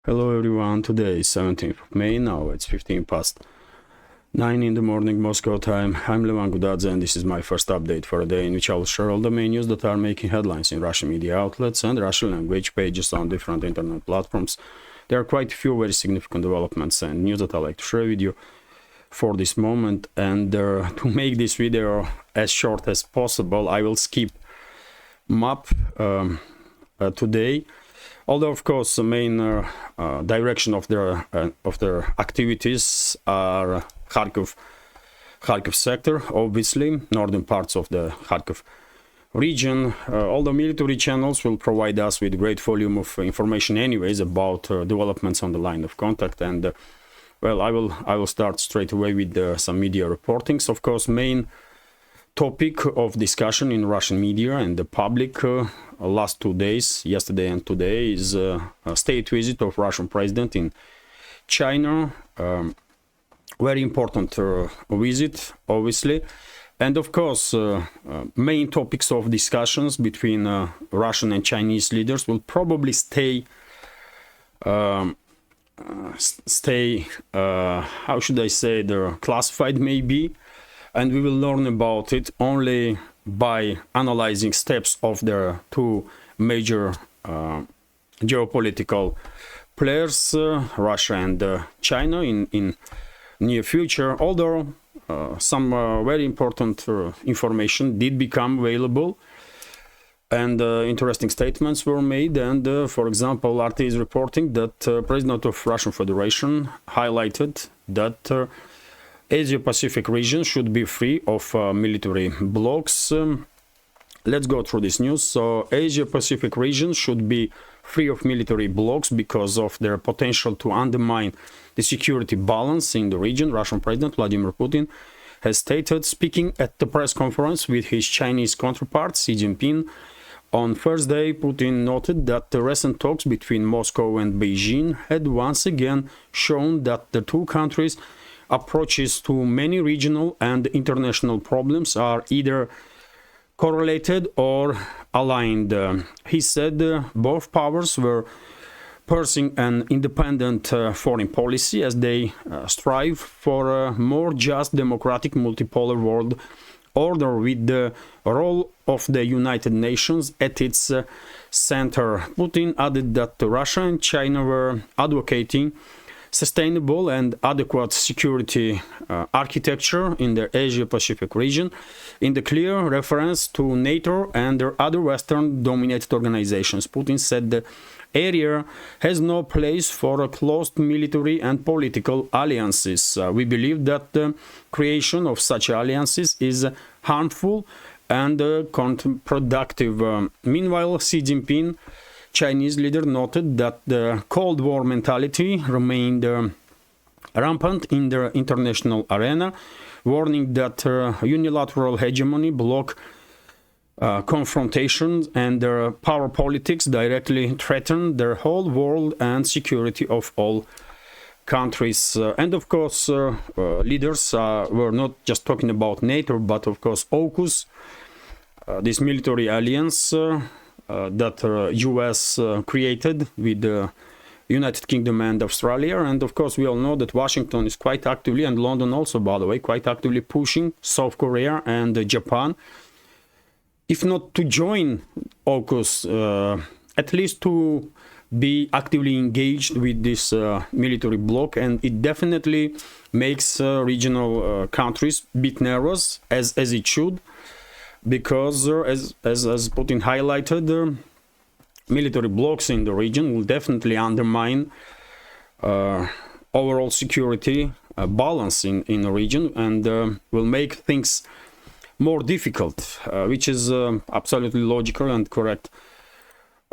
Hello everyone, today is 17th of May, now it's 15 past 9 in the morning Moscow time. I'm Levan Gudadze and this is my first update for a day in which I will share all the main news that are making headlines in Russian media outlets and Russian language pages on different internet platforms. There are quite a few very significant developments and news that I like to share with you for this moment, and to make this video as short as possible, I will skip map today. Although, of course, the main direction of their activities are Kharkov sector, obviously, northern parts of the Kharkov region. All the military channels will provide us with great volume of information, anyways, about developments on the line of contact. And well, I will start straight away with some media reportings. Of course, main topic of discussion in Russian media and the public last 2 days, yesterday and today, is a state visit of Russian president in China. Very important visit, obviously. And of course, main topics of discussions between Russian and Chinese leaders will probably stay how should I say, they're classified maybe, and we will learn about it only by analyzing steps of the two major geopolitical players, Russia and China, in near future. Although some very important information did become available and interesting statements were made. And for example, RT is reporting that President of Russian Federation highlighted that Asia-Pacific region should be free of military blocs. Let's go through this news. So Asia-Pacific region should be free of military blocs because of their potential to undermine the security balance in the region, Russian President Vladimir Putin has stated, speaking at the press conference with his Chinese counterpart Xi Jinping. On Thursday, Putin noted that the recent talks between Moscow and Beijing had once again shown that the two countries' approaches to many regional and international problems are either correlated or aligned. He said both powers were pursuing an independent foreign policy as they strive for a more just, democratic, multipolar world order with the role of the United Nations at its center. Putin added that Russia and China were advocating sustainable and adequate security architecture in the Asia-Pacific region, in the clear reference to NATO and their other Western-dominated organizations. Putin said the area has no place for closed military and political alliances. We believe that the creation of such alliances is harmful and counterproductive. Meanwhile, Xi Jinping, Chinese leader, noted that the Cold War mentality remained rampant in the international arena, warning that unilateral hegemony, bloc confrontations and their power politics directly threaten the whole world and security of all countries. And of course, leaders were not just talking about NATO, but of course AUKUS, this military alliance that US created with the United Kingdom and Australia. And of course, we all know that Washington is quite actively, and London also, by the way, quite actively pushing South Korea and Japan, if not to join AUKUS, at least to be actively engaged with this military bloc. And it definitely makes regional countries a bit nervous, as it should, because as Putin highlighted, military blocs in the region will definitely undermine overall security balance in the region, and will make things more difficult, which is absolutely logical and correct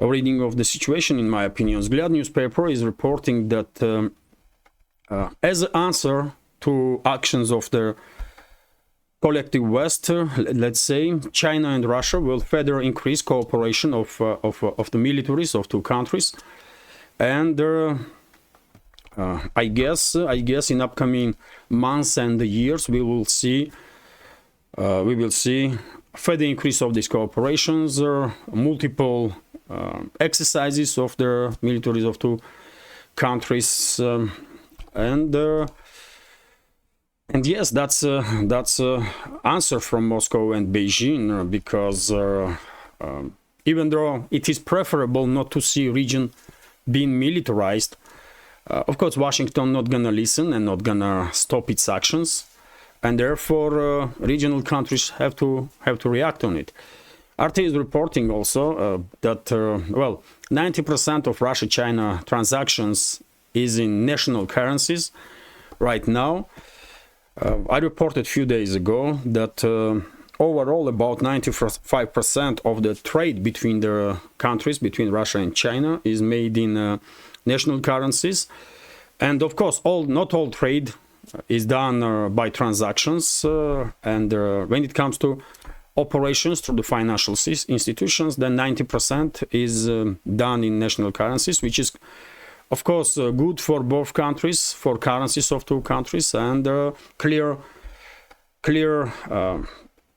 reading of the situation, in my opinion. Vzгляд newspaper is reporting that as an answer to actions of the collective West, let's say, China and Russia will further increase cooperation of the militaries of two countries, and I guess in upcoming months and years we will see further increase of these cooperations, multiple exercises of the militaries of two countries, and yes, that's answer from Moscow and Beijing, because even though it is preferable not to see region being militarized, of course Washington not gonna listen and not gonna stop its actions, and therefore regional countries have to react on it. RT is reporting also that well, 90% of Russia-China transactions is in national currencies right now. I reported a few days ago that overall about 95% of the trade between the countries, between Russia and China, is made in national currencies. And of course, not all trade is done by transactions. And when it comes to operations through the financial institutions, then 90% is done in national currencies, which is of course good for both countries, for currencies of two countries, and clear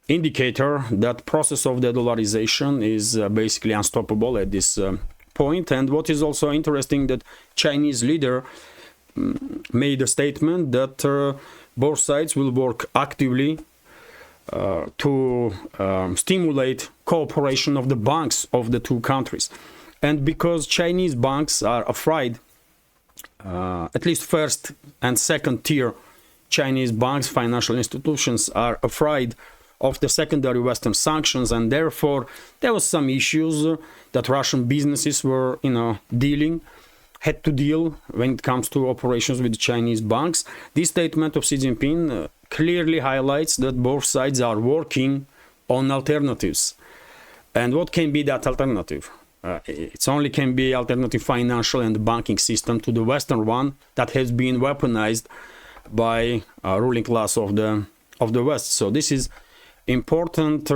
indicator that process of de-dollarization is basically unstoppable at this point. And what is also interesting, that Chinese leader made a statement that both sides will work actively to stimulate cooperation of the banks of the two countries. And because Chinese banks are afraid, at least first and second tier Chinese banks, financial institutions are afraid of the secondary Western sanctions, and therefore there was some issues that Russian businesses were, had to deal when it comes to operations with Chinese banks. This statement of Xi Jinping clearly highlights that both sides are working on alternatives. And what can be that alternative? It only can be alternative financial and banking system to the Western one that has been weaponized by ruling class of the West. So this is important.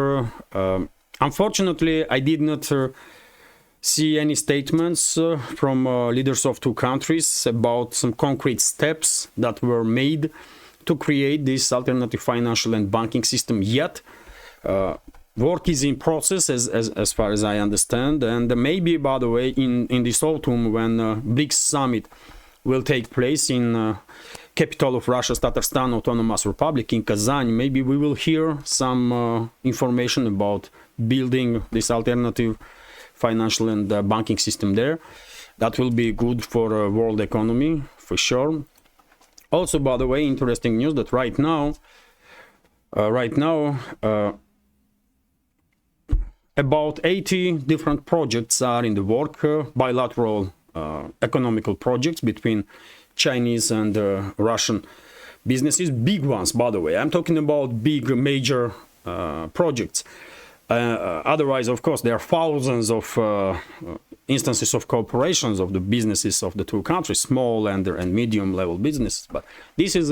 Unfortunately, I did not see any statements from leaders of two countries about some concrete steps that were made to create this alternative financial and banking system yet. Work is in process, as far as I understand, and maybe, by the way, in this autumn, when BRICS summit will take place in capital of Russia's Tatarstan Autonomous Republic, in Kazan, maybe we will hear some information about building this alternative financial and banking system there. That will be good for world economy, for sure. Also, by the way, interesting news that right now, about 80 different projects are in the work, bilateral economical projects between Chinese and Russian businesses, big ones, by the way. I'm talking about big, major projects. Otherwise, of course, there are thousands of instances of cooperations of the businesses of the two countries, small and medium level businesses. But this is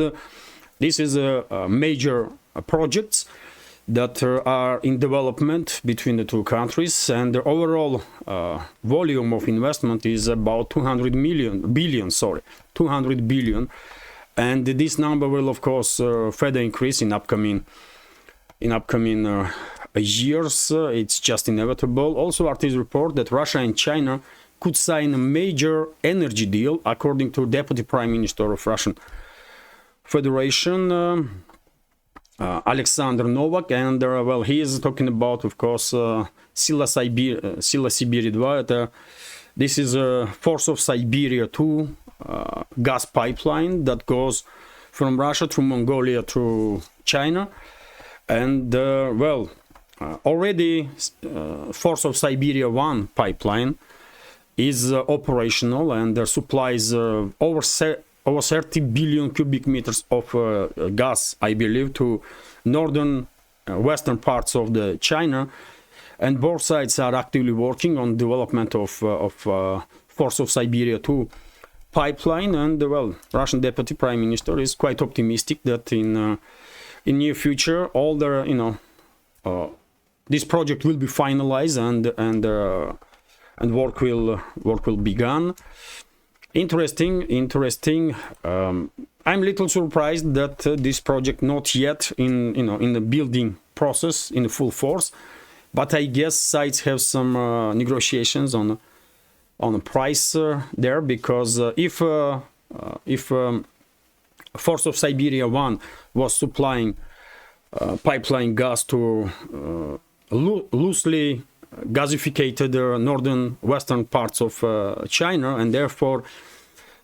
a major projects that are in development between the two countries, and the overall volume of investment is about 200 billion, and this number will of course further increase in upcoming years. It's just inevitable. Also, artists report that Russia and China could sign a major energy deal, according to Deputy Prime Minister of Russian Federation, Alexander Novak, and well, he is talking about, of course, Sila Sibiri 2. This is a Force of Siberia 2 gas pipeline that goes from Russia through Mongolia to China. And well, already Force of Siberia 1 pipeline is operational, and there supplies over 30 billion cubic meters of gas, I believe, to northern western parts of the China. And both sides are actively working on development of Force of Siberia 2 pipeline. And well, Russian Deputy Prime Minister is quite optimistic that in near future all the this project will be finalized and work will begin. Interesting. I'm a little surprised that this project not yet in the building process in full force, but I guess sides have some negotiations on on the price there, because if Force of Siberia 1 was supplying pipeline gas to loosely gasified northern western parts of China, and therefore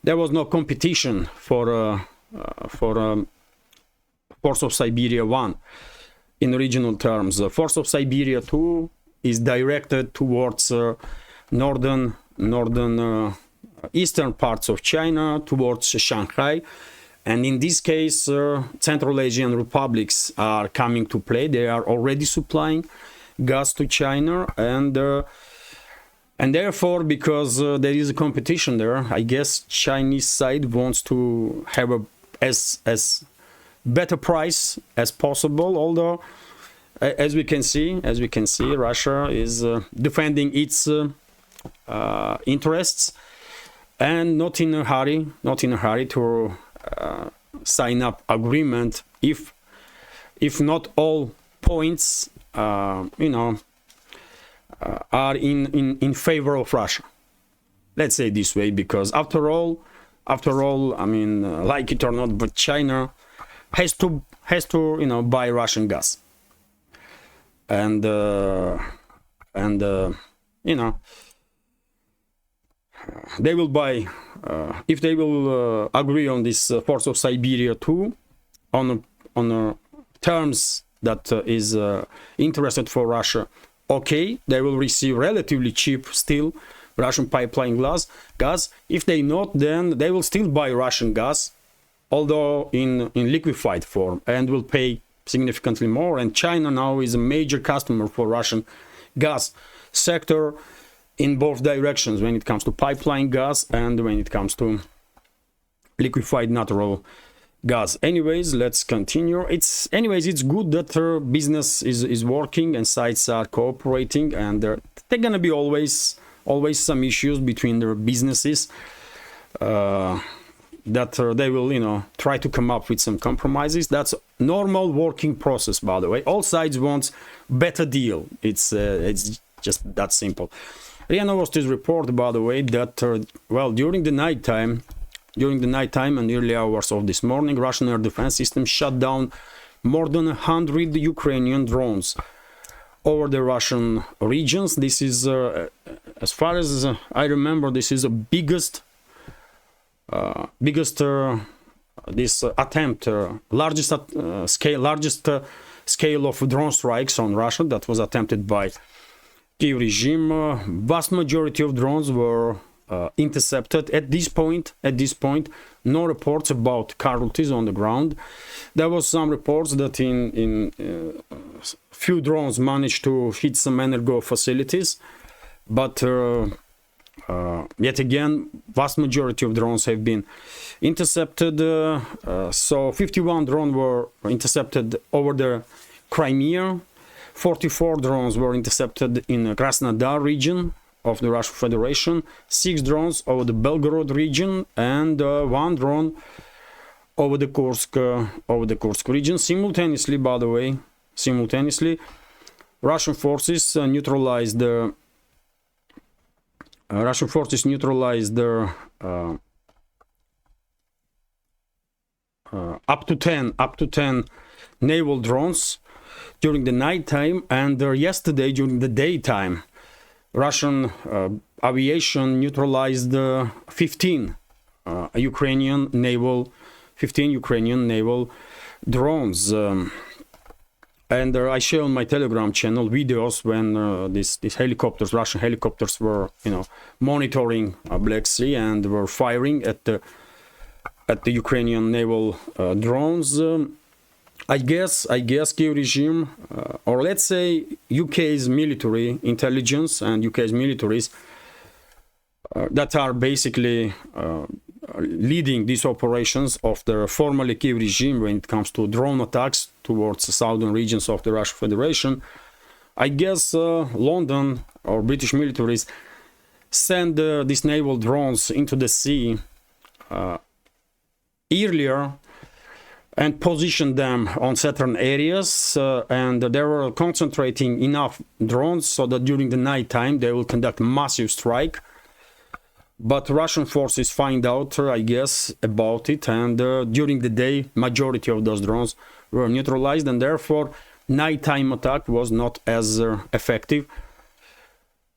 there was no competition for Force of Siberia 1 in regional terms. Force of Siberia 2 is directed towards northern eastern parts of China, towards Shanghai. And in this case, Central Asian republics are coming to play. They are already supplying gas to China, and therefore, because there is a competition there, I guess Chinese side wants to have a as better price as possible. Although, as we can see, Russia is defending its interests, and not in a hurry to sign up agreement if not all points are in favor of Russia. Let's say this way, because after all, I mean, like it or not, but China has to buy Russian gas, and they will buy, if they will agree on this Force of Siberia 2 on terms that is interested for Russia, okay, they will receive relatively cheap still Russian pipeline gas. If they not, then they will still buy Russian gas, although in liquefied form, and will pay significantly more. And China now is a major customer for Russian gas sector in both directions, when it comes to pipeline gas and when it comes to liquefied natural gas. Anyways, let's continue. It's good that business is working and sides are cooperating, and there gonna be always some issues between their businesses that they will try to come up with some compromises. That's normal working process, by the way. All sides want better deal. It's just that simple. RIA Novosti's report, by the way, that during the nighttime and early hours of this morning, Russian air defense system shut down more than 100 Ukrainian drones over the Russian regions. This is, as far as I remember, this is the biggest attempt, largest scale of drone strikes on Russia that was attempted by Kiev regime. Vast majority of drones were intercepted. At this point, no reports about casualties on the ground. There was some reports that in few drones managed to hit some energo facilities, but yet again, vast majority of drones have been intercepted. So 51 drones were intercepted over the Crimea. 44 drones were intercepted in the Krasnodar region of the Russian Federation, 6 drones over the Belgorod region, and 1 drone over the Kursk region. Simultaneously, by the way, Russian forces neutralized up to 10 naval drones during the nighttime, and yesterday during the daytime, Russian aviation neutralized 15 Ukrainian naval drones. And I share on my Telegram channel videos when these helicopters, Russian helicopters, were monitoring Black Sea and were firing at the Ukrainian naval drones. I guess Kiev regime, or let's say UK's military intelligence and UK's militaries that are basically leading these operations of the formerly Kiev regime when it comes to drone attacks towards the southern regions of the Russian Federation. I guess London or British militaries send these naval drones into the sea earlier and position them on certain areas, and they were concentrating enough drones so that during the night time they will conduct massive strike but Russian forces find out, I guess, about it, and during the day, majority of those drones were neutralized, and therefore nighttime attack was not as effective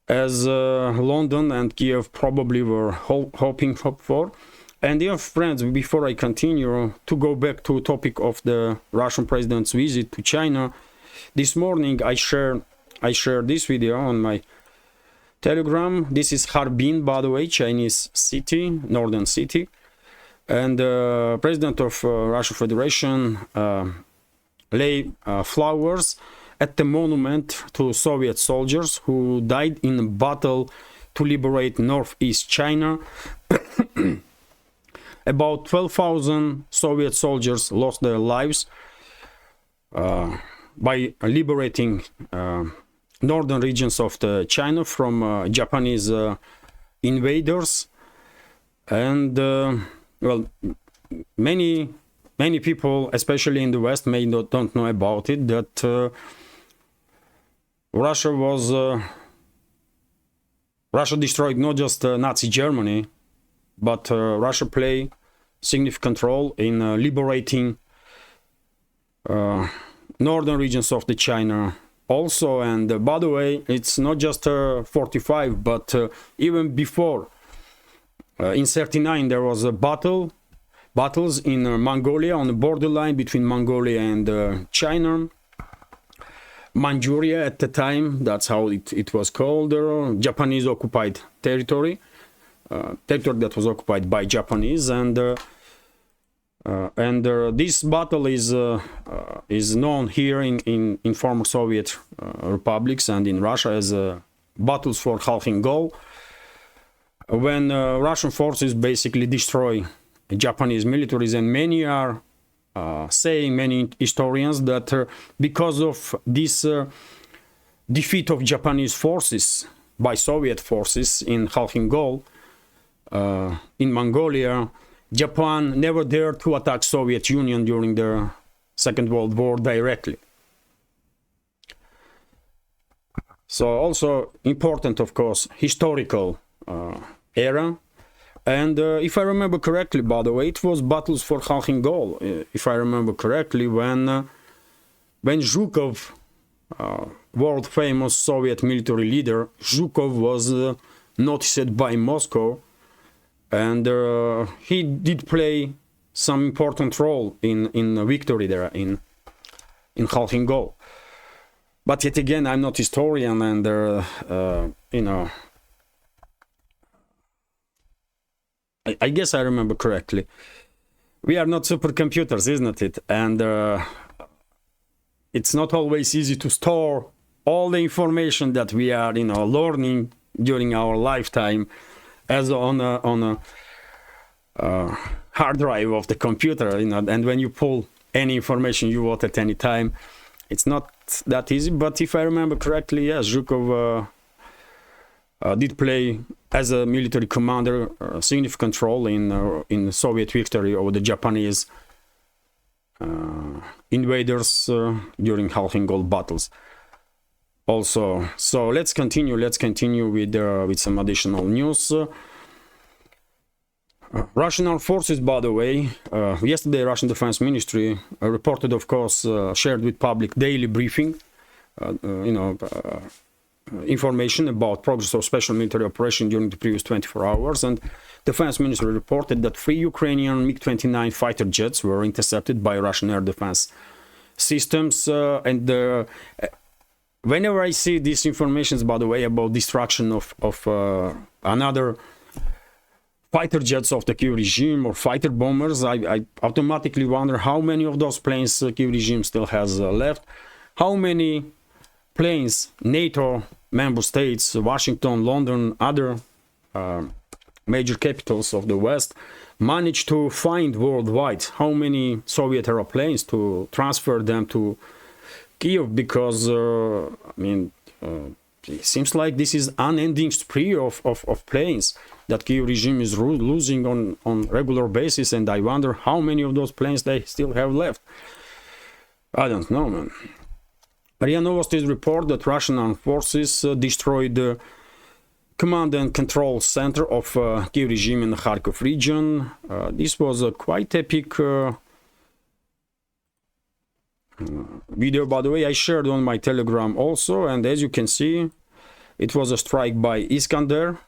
as London and Kiev probably were hoping for. And dear friends, before I continue, to go back to the topic of the Russian president's visit to China, this morning I shared this video on my Telegram. This is Harbin, by the way, Chinese city, northern city, and the president of Russian Federation lay flowers at the monument to Soviet soldiers who died in a battle to liberate northeast China. About 12,000 Soviet soldiers lost their lives by liberating northern regions of the China from Japanese invaders. And well, many people, especially in the West, don't know about it, that Russia destroyed not just Nazi Germany, but Russia played significant role in liberating northern regions of the China also. And by the way, it's not just 45, but even before, in 39, there was a battles in Mongolia, on the borderline between Mongolia and China. Manchuria at the time, that's how it was called, Japanese occupied territory. Territory that was occupied by Japanese, and this battle is known here in former Soviet republics and in Russia as battles for Khalkhin Gol, when Russian forces basically destroy Japanese militaries, and many are saying, many historians, that because of this defeat of Japanese forces by Soviet forces in Khalkhin Gol, in Mongolia, Japan never dared to attack Soviet Union during the Second World War directly. So also important, of course, historical era. And if I remember correctly, by the way, it was battles for Khalkhin Gol, if I remember correctly, when Zhukov, world famous Soviet military leader, Zhukov was noticed by Moscow. And he did play some important role in victory there in Khalkhin Gol. But yet again, I'm not historian, and you know, I guess I remember correctly. We are not supercomputers, isn't it? And it's not always easy to store all the information that we are, you know, learning during our lifetime as on a hard drive of the computer, you know. And when you pull any information you want at any time, it's not that easy. But if I remember correctly, yes, Zhukov did play as a military commander a significant role in Soviet victory over the Japanese invaders during Khalkhin Gol battles. Also, so let's continue with some additional news. Russian armed forces, by the way, yesterday Russian Defense Ministry reported, of course, shared with public daily briefing, information about progress of special military operation during the previous 24 hours. And Defense Ministry reported that 3 Ukrainian MiG-29 fighter jets were intercepted by Russian air defense systems. Whenever I see these informations, by the way, about destruction of another fighter jets of the Kiev regime or fighter bombers, I automatically wonder how many of those planes Kiev regime still has left, how many planes NATO member states, Washington, London, other major capitals of the West managed to find worldwide, how many Soviet airplanes to transfer them to Kiev, because it seems like this is unending spree of planes that Kiev regime is losing on regular basis, and I wonder how many of those planes they still have left. I don't know, man. RIA Novosti's report that Russian armed forces destroyed command and control center of Kiev regime in the Kharkov region. This was a quite epic video, by the way. I shared on my Telegram also, and as you can see, it was a strike by Iskander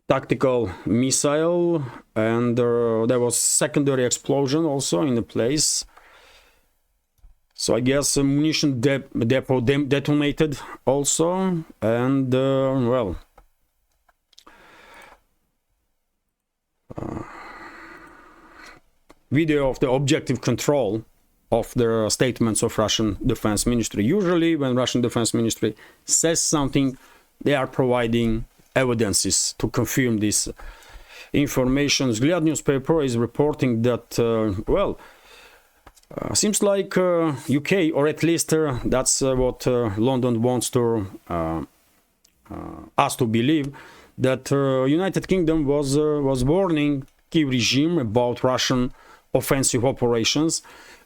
tactical missile, and there was secondary explosion also in the place. So I guess a munition depot detonated also, and well, video of the objective control of the statements of Russian Defense Ministry. Usually when Russian Defense Ministry says something, they are providing evidences to confirm this information. Vzгляд newspaper is reporting that, well, seems like UK, or at least that's what London wants to us to believe, that United Kingdom was warning Kiev regime about Russian offensive operations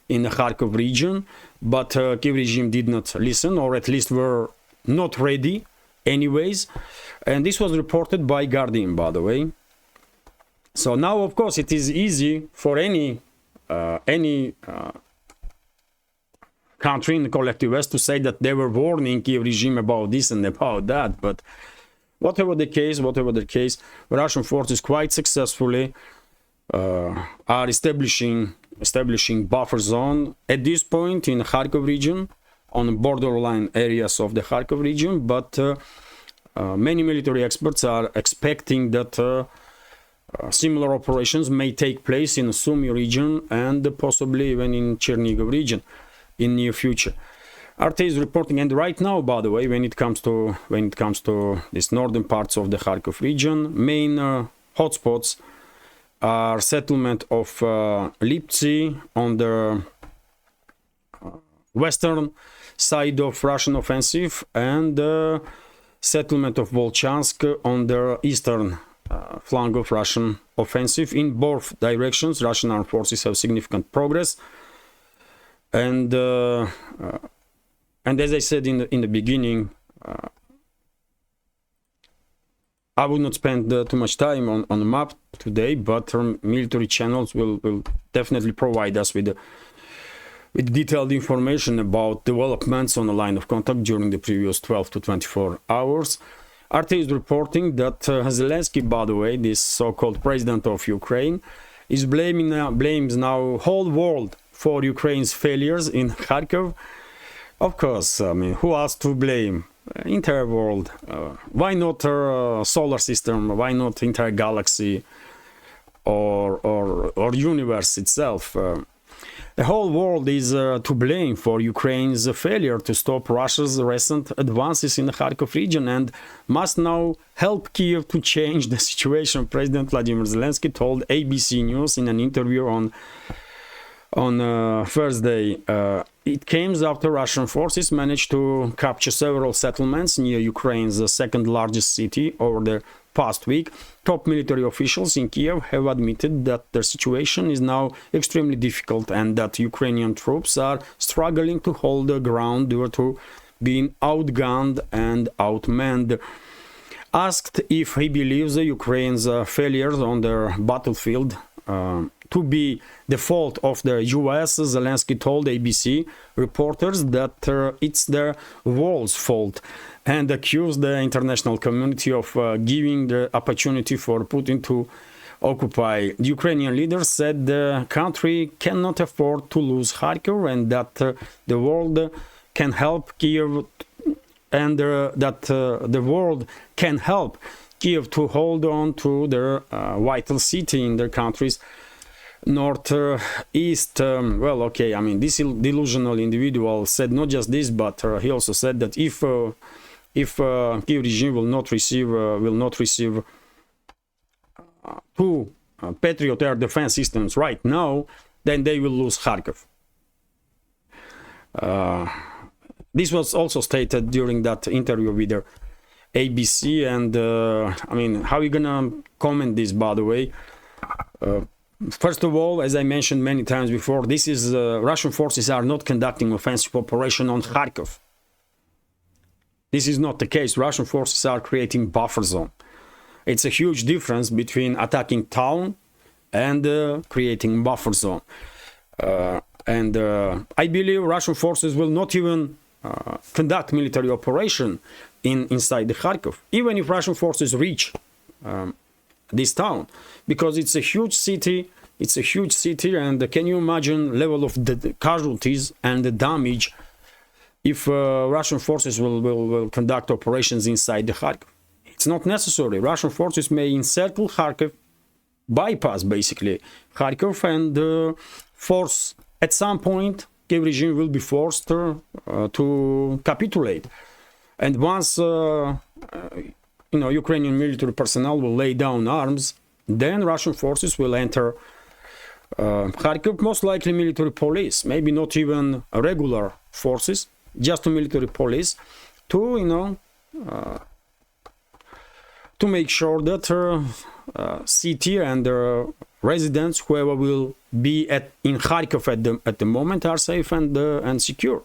in the Kharkov region, but Kiev regime did not listen, or at least were not ready anyways. And this was reported by Guardian, by the way. So now, of course, it is easy for any country in the collective West to say that they were warning Kiev regime about this and about that. But whatever the case, the Russian forces quite successfully are establishing buffer zone at this point in the Kharkov region, on borderline areas of the Kharkov region. But many military experts are expecting that similar operations may take place in the Sumy region and possibly even in Chernigov region in near future. RT is reporting, and right now, by the way, when it comes to these northern parts of the Kharkov region, main hotspots are settlement of Liptsi on the western side of Russian offensive, and settlement of Volchansk on the eastern flank of Russian offensive. In both directions, Russian armed forces have significant progress, and as I said in the beginning, I will not spend too much time on the map today, but military channels will definitely provide us with detailed information about developments on the line of contact during the previous 12 to 24 hours. RT is reporting that Zelensky, by the way, this so-called president of Ukraine, is blames now whole world for Ukraine's failures in Kharkov. Of course, I mean, who else to blame? Entire world. Why not solar system? Why not entire galaxy or universe itself? The whole world is to blame for Ukraine's failure to stop Russia's recent advances in the Kharkov region, and must now help Kiev to change the situation. President Vladimir Zelensky told ABC News in an interview on Thursday. It came after Russian forces managed to capture several settlements near Ukraine's second largest city over the past week. Top military officials in Kiev have admitted that their situation is now extremely difficult and that Ukrainian troops are struggling to hold the ground due to being outgunned and outmanned. Asked if he believes Ukraine's failures on the battlefield to be the fault of the US, Zelensky told ABC reporters that it's the world's fault, and accused the international community of giving the opportunity for Putin to occupy. The Ukrainian leader said the country cannot afford to lose Kharkov, and that the world can help Kiev, and that the world can help Kiev to hold on to their vital city in their country's northeast. Well, okay, I mean, this delusional individual said not just this, but he also said that if Kiev regime will not receive two Patriot air defense systems right now, then they will lose Kharkov. This was also stated during that interview with the ABC, and I mean, how are you gonna comment this, by the way? First of all, as I mentioned many times before, this is Russian forces are not conducting offensive operation on Kharkov. This is not the case. Russian forces are creating buffer zone. It's a huge difference between attacking town and creating buffer zone. I believe Russian forces will not even conduct military operation inside the Kharkov, even if Russian forces reach this town, because it's a huge city. It's a huge city, and can you imagine level of the casualties and the damage if Russian forces will conduct operations inside the Kharkov? It's not necessary. Russian forces may encircle Kharkov, bypass basically Kharkov, and force at some point Kiev regime will be forced to capitulate. And once Ukrainian military personnel will lay down arms, then Russian forces will enter Kharkov, most likely military police, maybe not even regular forces, just a military police, to to make sure that city and residents, whoever will be in Kharkov at the moment, are safe and secure.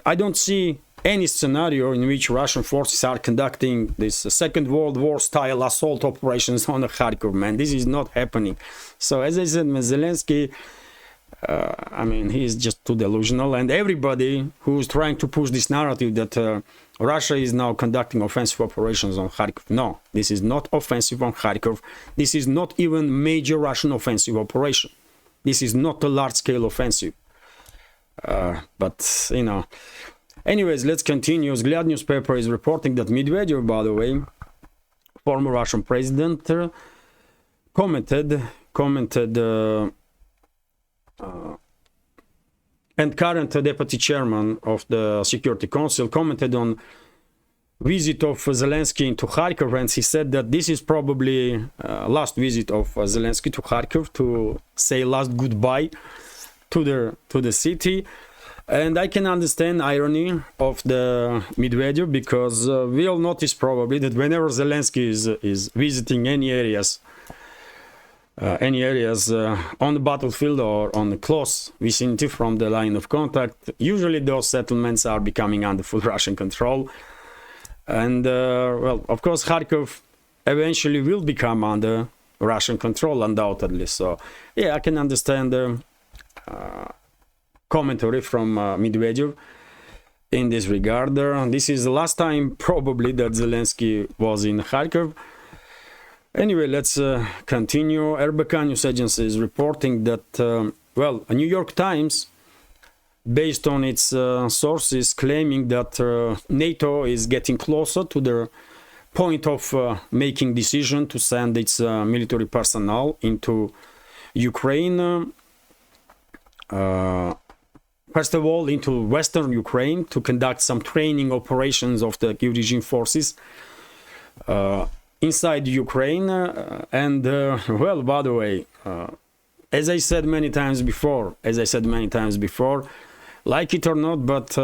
I don't see any scenario in which Russian forces are conducting this Second World War style assault operations on the Kharkov, man. This is not happening. So as I said, Zelensky, he's just too delusional, and everybody who's trying to push this narrative that Russia is now conducting offensive operations on Kharkov. No, this is not offensive on Kharkov. This is not even major Russian offensive operation. This is not a large-scale offensive. But anyways, let's continue. Vzгляд newspaper is reporting that Medvedev, by the way, former Russian president, commented and current deputy chairman of the Security Council commented on visit of Zelensky into Kharkov, and he said that this is probably last visit of Zelensky to Kharkov to say last goodbye to the city. And I can understand irony of the Medvedev, because we all notice probably that whenever Zelensky is visiting any areas on the battlefield or on the close vicinity from the line of contact, usually those settlements are becoming under full Russian control. And well, of course, Kharkov eventually will become under Russian control, undoubtedly. So yeah, I can understand the commentary from Medvedev in this regard. This is the last time probably that Zelensky was in Kharkov. Anyway, let's continue. RBK News Agency is reporting that, well, a New York Times, based on its sources, claiming that NATO is getting closer to the point of making decision to send its military personnel into Ukraine. First of all, into Western Ukraine to conduct some training operations of the Kiev regime forces inside Ukraine. Well, by the way, as I said many times before, like it or not, but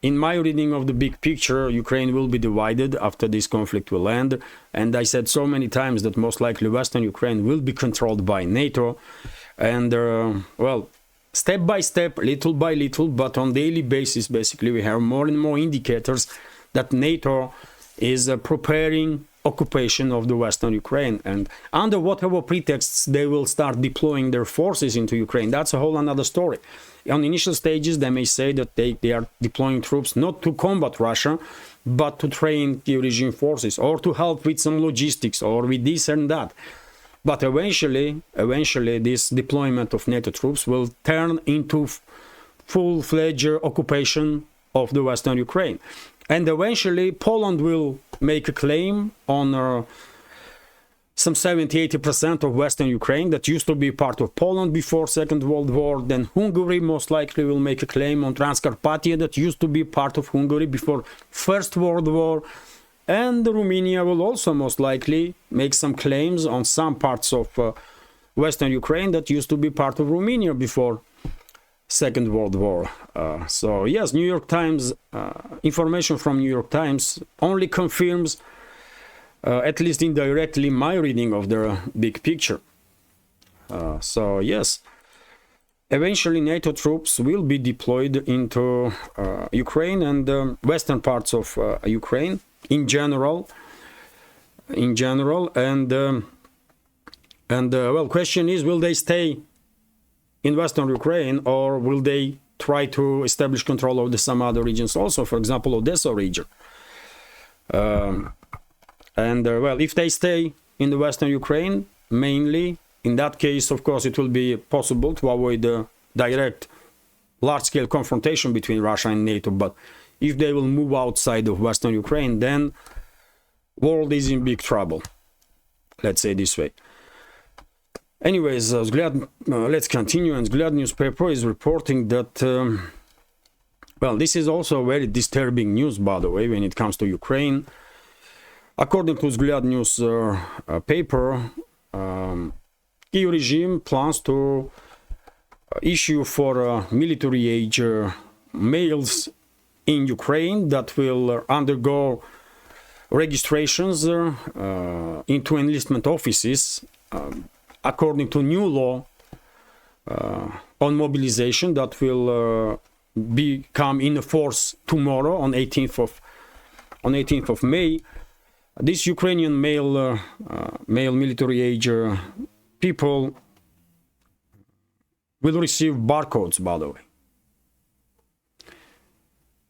in my reading of the big picture, Ukraine will be divided after this conflict will end. And I said so many times that most likely Western Ukraine will be controlled by NATO. And well, step by step, little by little, but on daily basis, basically, we have more and more indicators that NATO is preparing occupation of the Western Ukraine. And under whatever pretexts they will start deploying their forces into Ukraine, that's a whole another story. On initial stages, they may say that they are deploying troops not to combat Russia, but to train Kiev regime forces or to help with some logistics or with this and that. But eventually, this deployment of NATO troops will turn into full-fledged occupation of the Western Ukraine. And eventually, Poland will make a claim on some 70-80% of Western Ukraine that used to be part of Poland before Second World War. Then Hungary most likely will make a claim on Transcarpathia that used to be part of Hungary before First World War. And Romania will also most likely make some claims on some parts of Western Ukraine that used to be part of Romania before Second World War. So yes, New York Times, information from New York Times only confirms, at least indirectly, my reading of the big picture. So yes. eventually NATO troops will be deployed into Ukraine and western parts of Ukraine in general. Well, question is, will they stay in western Ukraine, or will they try to establish control of some other regions also, for example, Odessa region? Well, if they stay in the western Ukraine, mainly, in that case, of course, it will be possible to avoid a direct large-scale confrontation between Russia and NATO. But if they will move outside of western Ukraine, then world is in big trouble. Let's say this way. Anyways, let's continue. And Vzglyad newspaper is reporting that, well, this is also very disturbing news, by the way, when it comes to Ukraine. According to Vzglyad news paper, Kyiv regime plans to issue for military age males in Ukraine that will undergo registrations into enlistment offices according to new law on mobilization that will become in force tomorrow on 18th of May. This Ukrainian male military age people will receive barcodes, by the way.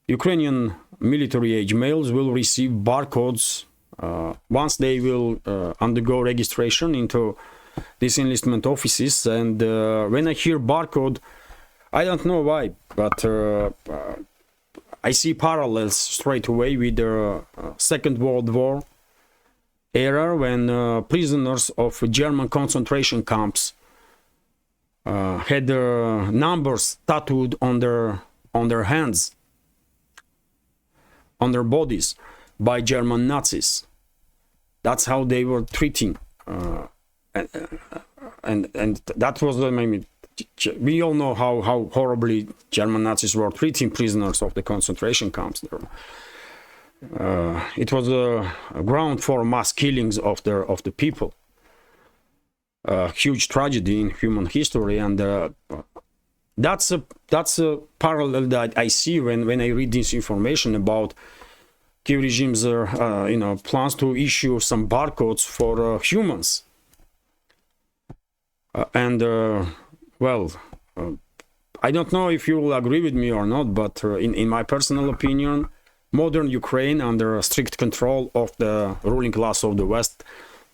Ukrainian military age males will receive barcodes once they will undergo registration into these enlistment offices. And when I hear barcode, I don't know why, but I see parallels straight away with the Second World War era, when prisoners of German concentration camps had their numbers tattooed on their hands, on their bodies, by German Nazis. That's how they were treating, and that was, I mean, we all know how horribly German Nazis were treating prisoners of the concentration camps. It was a ground for mass killings of the people. A huge tragedy in human history, and that's a parallel that I see when I read this information about Kyiv regime's plans to issue some barcodes for humans. Well, I don't know if you will agree with me or not, but in my personal opinion, modern Ukraine, under strict control of the ruling class of the West,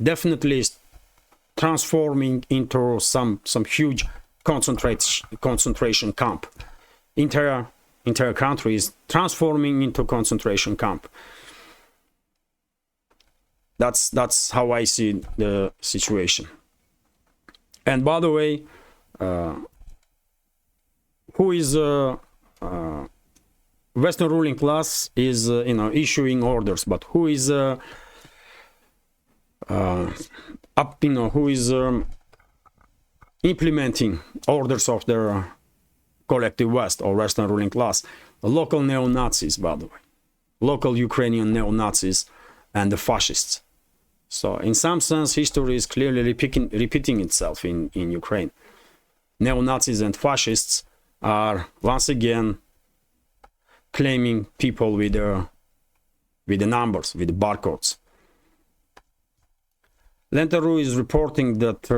definitely is transforming into some huge concentration camp. Entire country is transforming into concentration camp. That's how I see the situation. And by the way, who is Western ruling class is issuing orders, but who is who is implementing orders of their collective West or Western ruling class? The local neo-Nazis, by the way, local Ukrainian neo-Nazis and the fascists. So in some sense, history is clearly repeating itself in Ukraine. Neo-Nazis and fascists are once again claiming people with the numbers, with the barcodes. Lenta.ru is reporting that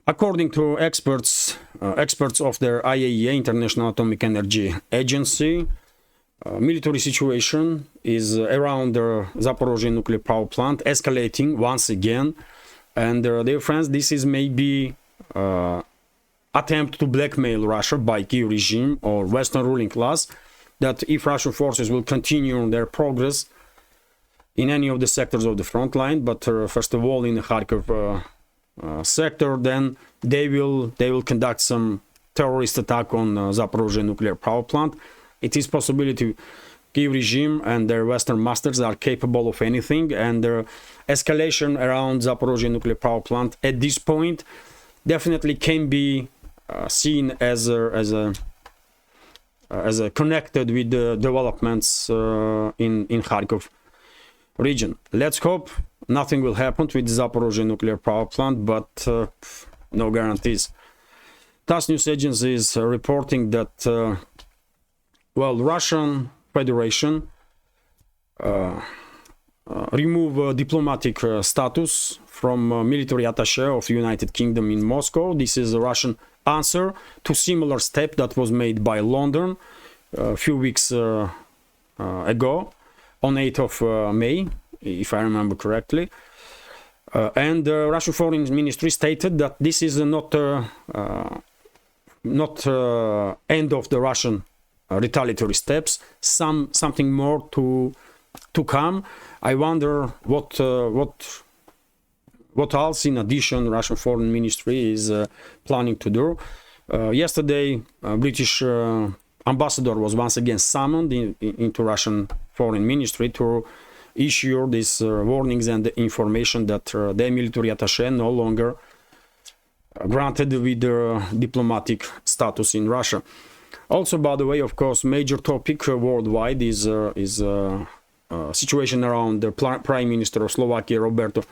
according to experts of the IAEA, International Atomic Energy Agency, military situation is around the Zaporozhye nuclear power plant escalating once again. And dear friends, this is maybe attempt to blackmail Russia by Kyiv regime or Western ruling class, that if Russian forces will continue their progress in any of the sectors of the front line, but first of all in the Kharkov sector, then they will conduct some terrorist attack on Zaporozhye nuclear power plant. It is possibility Kyiv regime and their Western masters are capable of anything, and their escalation around Zaporozhye nuclear power plant at this point definitely can be seen as connected with the developments in Kharkov region. Let's hope nothing will happen with the Zaporozhye nuclear power plant, but no guarantees. TASS news agency is reporting that, well, Russian Federation remove diplomatic status from military attaché of the United Kingdom in Moscow. This is a Russian answer to similar step that was made by London a few weeks ago, on 8th of May, if I remember correctly. And the Russian Foreign Ministry stated that this is not end of the Russian retaliatory steps, something more to come. I wonder what else in addition Russian Foreign Ministry is planning to do. Yesterday, British ambassador was once again summoned into Russian Foreign Ministry to issue these warnings and information that their military attaché no longer granted with diplomatic status in Russia. Also, by the way, of course, major topic worldwide is situation around the Prime Minister of Slovakia, Roberto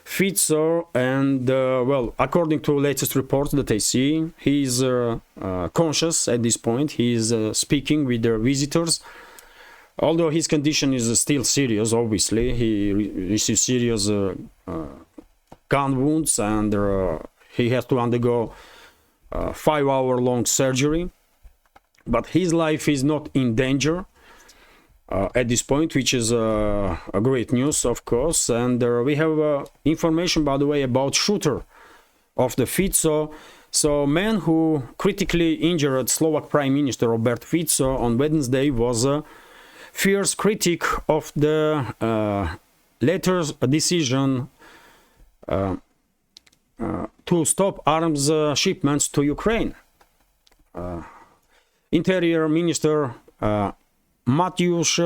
Fico, and well, according to latest reports that I see, he is conscious at this point. He is speaking with the visitors, although his condition is still serious. Obviously, he received serious gun wounds, and he has to undergo 5-hour-long surgery. But his life is not in danger at this point, which is a great news, of course. And we have information, by the way, about shooter of the Fico. So, man who critically injured Slovak Prime Minister Robert Fico on Wednesday was a fierce critic of the latter's decision to stop arms shipments to Ukraine. Interior Minister Mateusz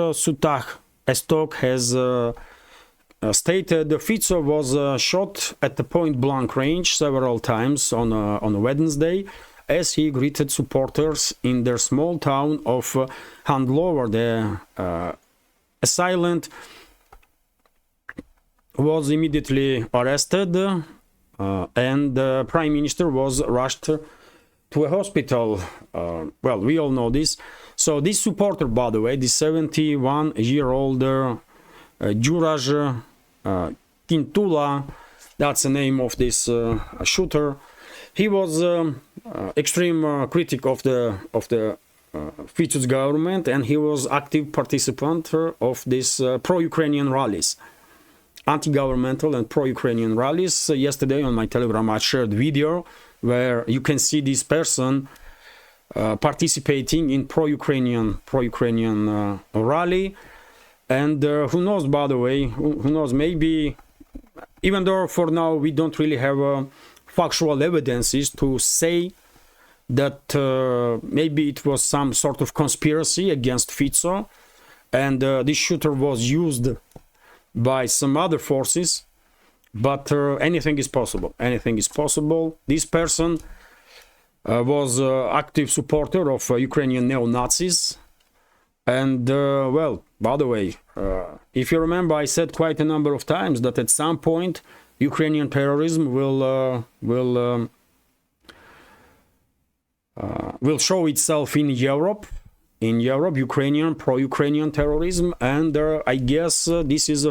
Estok has stated Fico was shot at the point-blank range several times on a Wednesday as he greeted supporters in their small town of Handlover. The assailant was immediately arrested and the Prime Minister was rushed to a hospital. Well, we all know this. So this supporter, by the way, this 71-year-old Juraj Tintula, that's the name of this shooter. He was extreme critic of the Fico's government, and he was active participant of these pro-Ukrainian rallies, anti-governmental and pro-Ukrainian rallies. Yesterday on my Telegram I shared video where you can see this person participating in pro-Ukrainian rally, and who knows, by the way, who knows, maybe, even though for now we don't really have factual evidences to say that maybe it was some sort of conspiracy against Fico, and this shooter was used by some other forces, but anything is possible. Anything is possible. This person was active supporter of Ukrainian neo-Nazis, and well, by the way, if you remember, I said quite a number of times that at some point Ukrainian terrorism will show itself in Europe. In Europe, pro-Ukrainian terrorism, and I guess this is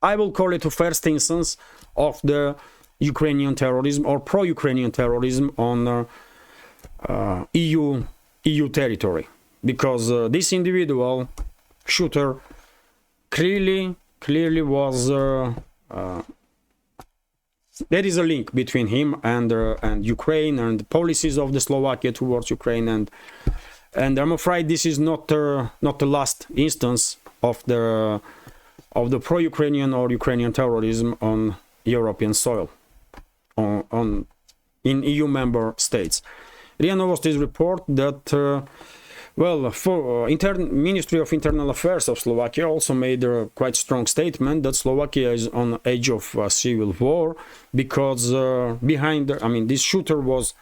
I will call it a first instance of the Ukrainian terrorism or pro-Ukrainian terrorism on EU territory, because this individual shooter clearly was there is a link between him and Ukraine and the policies of the Slovakia towards Ukraine, and I'm afraid this is not the last instance of the pro-Ukrainian or Ukrainian terrorism on European soil, in EU member states. RIA Novosti's report that well, for Ministry of Internal Affairs of Slovakia also made a quite strong statement that Slovakia is on the edge of civil war, because behind, this shooter was,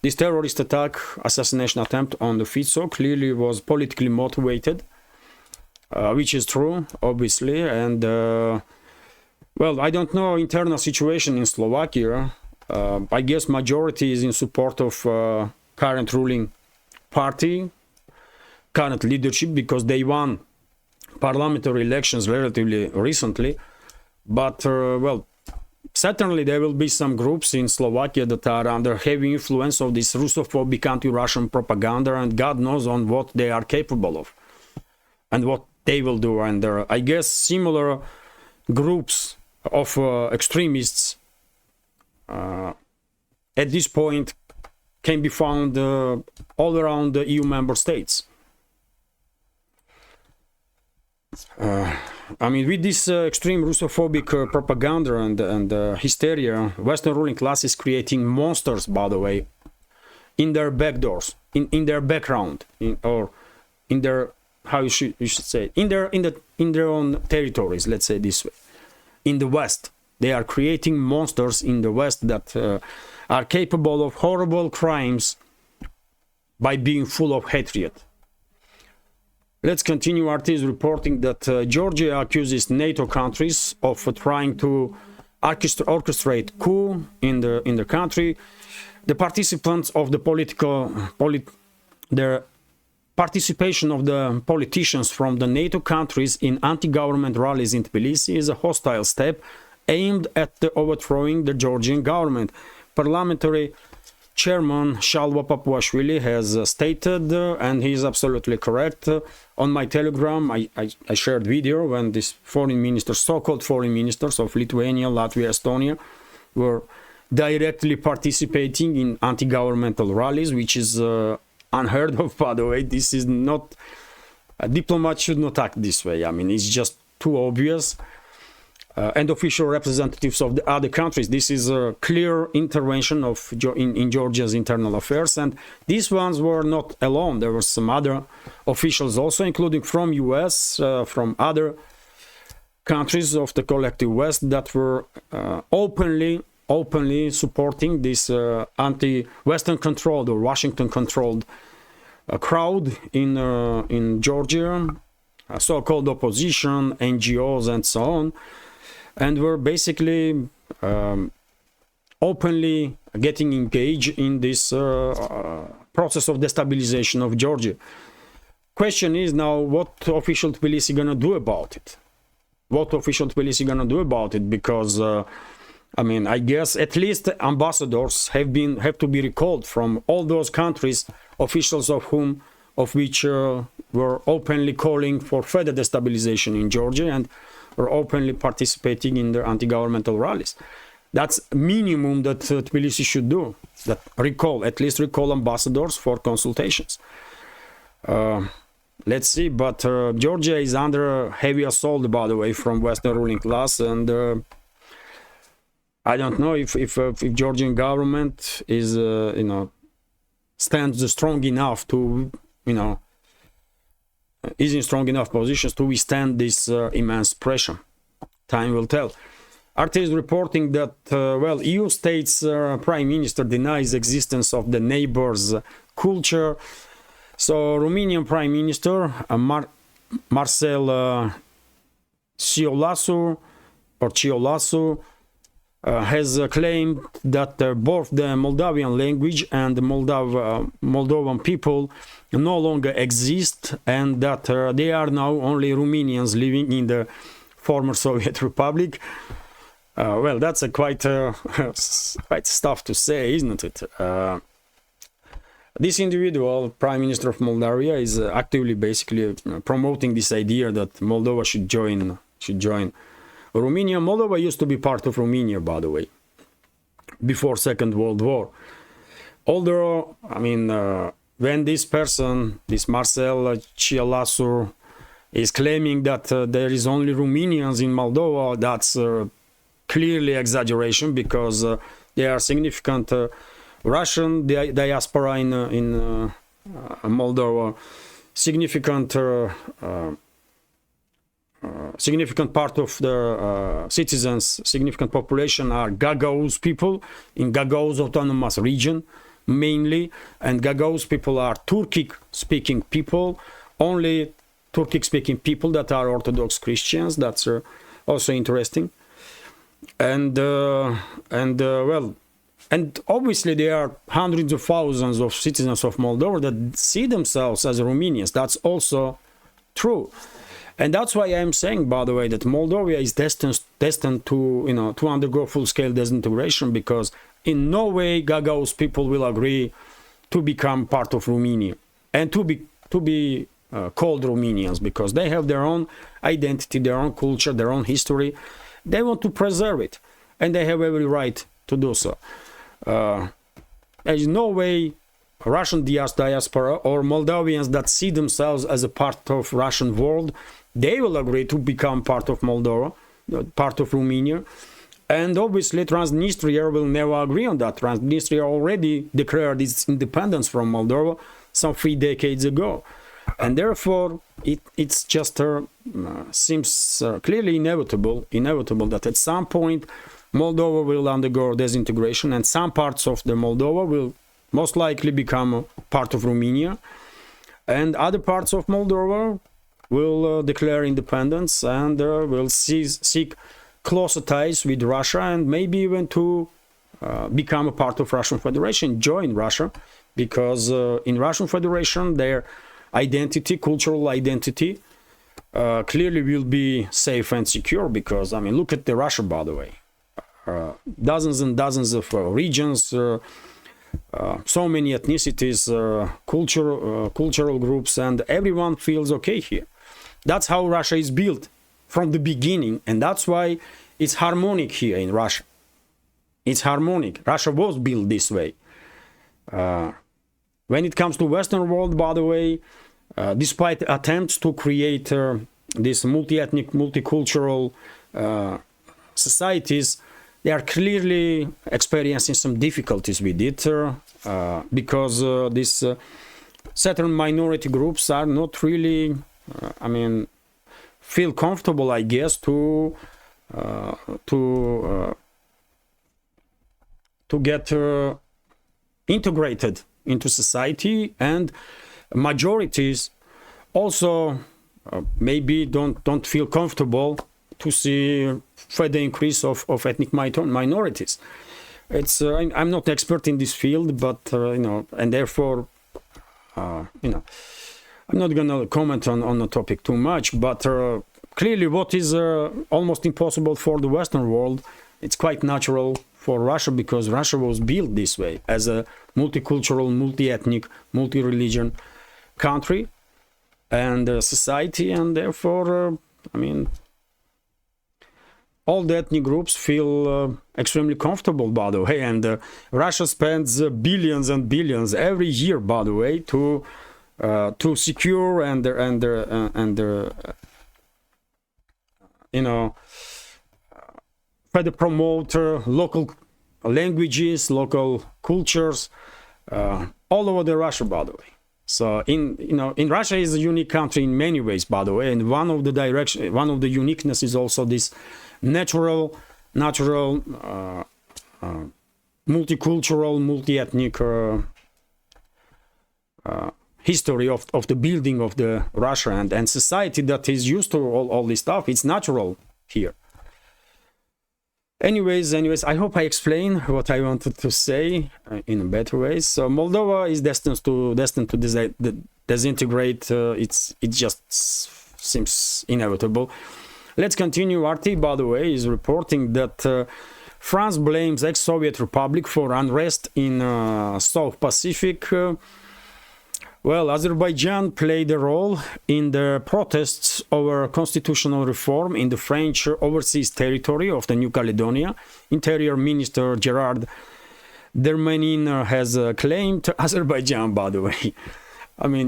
this terrorist attack, assassination attempt on the Fico clearly was politically motivated, which is true, obviously. And well, I don't know internal situation in Slovakia, I guess majority is in support of current ruling party, current leadership, because they won parliamentary elections relatively recently. But well, certainly there will be some groups in Slovakia that are under heavy influence of this Russophobic anti-Russian propaganda, and God knows on what they are capable of and what they will do. And I guess similar groups of extremists at this point can be found all around the EU member states. I mean, with this extreme Russophobic propaganda and hysteria, Western ruling class is creating monsters, by the way, in their backdoors, in their background, or in their, how you should say, in their own territories. Let's say this way. In the West, they are creating monsters in the West that are capable of horrible crimes by being full of hatred. Let's continue. RT is reporting that Georgia accuses NATO countries of trying to orchestrate coup in the country. The participants of the their participation of the politicians from the NATO countries in anti-government rallies in Tbilisi is a hostile step aimed at overthrowing the Georgian government. Parliamentary Chairman Shalva Papuashvili has stated, and he is absolutely correct, on my Telegram, I shared video when these foreign ministers, so-called foreign ministers of Lithuania, Latvia, Estonia, were directly participating in anti-governmental rallies, which is unheard of, by the way. This is not, a diplomat should not act this way. I mean, it's just too obvious. And official representatives of the other countries. This is a clear intervention in Georgia's internal affairs, and these ones were not alone. There were some other officials also, including from US, from other countries of the collective West, that were openly supporting this anti-Western controlled or Washington controlled crowd in Georgia, so-called opposition, NGOs, and so on. And were basically openly getting engaged in this process of destabilization of Georgia. Question is now, what official Tbilisi gonna do about it? What official Tbilisi gonna do about it? Because I mean, I guess at least ambassadors have to be recalled from all those countries, officials of which were openly calling for further destabilization in Georgia and or openly participating in the anti-governmental rallies. That's minimum that Tbilisi should do, that at least recall ambassadors for consultations. Let's see, but Georgia is under heavy assault, by the way, from Western ruling class, and I don't know if Georgian government is, stands strong enough to, is in strong enough positions to withstand this immense pressure. Time will tell. RT is reporting that, well, EU states prime minister denies existence of the neighbors' culture. So Romanian prime minister Marcel Ciolasu has claimed that both the Moldavian language and the Moldovan people no longer exist, and that they are now only Romanians living in the former Soviet Republic. Well, that's a quite stuff to say, isn't it? This individual, Prime Minister of Moldavia, is actively basically promoting this idea that Moldova should join Romania. Moldova used to be part of Romania, by the way, before Second World War. Although, I mean, when this person, this Marcel Ciolasu, is claiming that there is only Romanians in Moldova, that's clearly exaggeration, because there are significant Russian diaspora in Moldova, significant part of the citizens, significant population are Gagauz people in Gagauz autonomous region mainly, and Gagauz people are Turkic-speaking people, only Turkic-speaking people that are Orthodox Christians. That's also interesting. And well, and obviously there are hundreds of thousands of citizens of Moldova that see themselves as Romanians. That's also true. And that's why I'm saying, by the way, that Moldova is destined to, to undergo full-scale disintegration, because in no way Gagauz people will agree to become part of Romania and to be called Romanians, because they have their own identity, their own culture, their own history. They want to preserve it, and they have every right to do so. There is no way Russian diaspora or Moldavians that see themselves as a part of Russian world, they will agree to become part of Moldova, part of Romania. And obviously Transnistria will never agree on that. Transnistria already declared its independence from Moldova some 3 decades ago. And therefore it's just seems clearly inevitable that at some point Moldova will undergo disintegration, and some parts of the Moldova will most likely become part of Romania, and other parts of Moldova will declare independence and will seek closer ties with Russia, and maybe even to become a part of Russian Federation, join Russia, because in Russian Federation their identity, cultural identity, clearly will be safe and secure, because, I mean, look at the Russia, by the way. Dozens and dozens of regions, so many ethnicities, cultural groups, and everyone feels okay here. That's how Russia is built from the beginning, and that's why it's harmonic here in Russia. It's harmonic. Russia was built this way. When it comes to Western world, by the way, despite attempts to create these multi-ethnic, multicultural societies, they are clearly experiencing some difficulties with it, because these certain minority groups are not really, feel comfortable, I guess, to get integrated into society, and majorities also maybe don't feel comfortable to see further increase of ethnic minorities. It's I'm not expert in this field, but and therefore I'm not gonna comment on the topic too much. But clearly, what is almost impossible for the Western world, it's quite natural for Russia, because Russia was built this way, as a multicultural, multi-ethnic, multi-religion country and society, and therefore all the ethnic groups feel extremely comfortable, by the way, and Russia spends billions and billions every year, by the way, to secure and try to promote local languages, local cultures, all over the Russia, by the way. So in Russia is a unique country in many ways, by the way, and one of the uniqueness is also this natural multicultural, multi-ethnic history of the building of the Russia and society that is used to all this stuff. It's natural here. Anyways, I hope I explained what I wanted to say in a better way. So Moldova is destined to disintegrate. It just seems inevitable. Let's continue. RT, by the way, is reporting that France blames ex-Soviet Republic for unrest in South Pacific. Well, Azerbaijan played a role in the protests over constitutional reform in the French overseas territory of the New Caledonia. Interior Minister Gerard Darmanin has claimed Azerbaijan, by the way.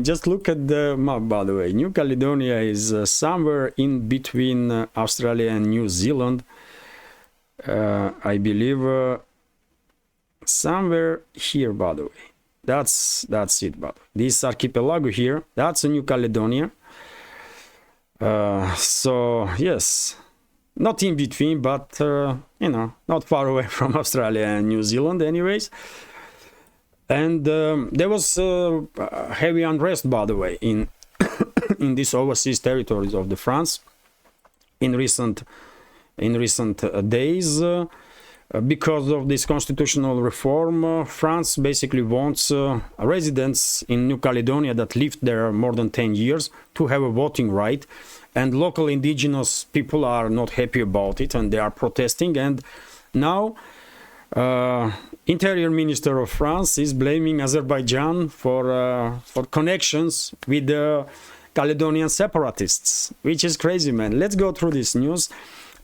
Just look at the map, by the way. New Caledonia is somewhere in between Australia and New Zealand. I believe somewhere here, by the way. That's it, but this archipelago here, that's a New Caledonia. So yes, not in between, but not far away from Australia and New Zealand anyways. And there was heavy unrest, by the way, in in these overseas territories of the France in recent days. Because of this constitutional reform, France basically wants residents in New Caledonia that lived there more than 10 years to have a voting right. And local indigenous people are not happy about it, and they are protesting. And now, Interior Minister of France is blaming Azerbaijan for connections with the Caledonian separatists, which is crazy, man. Let's go through this news.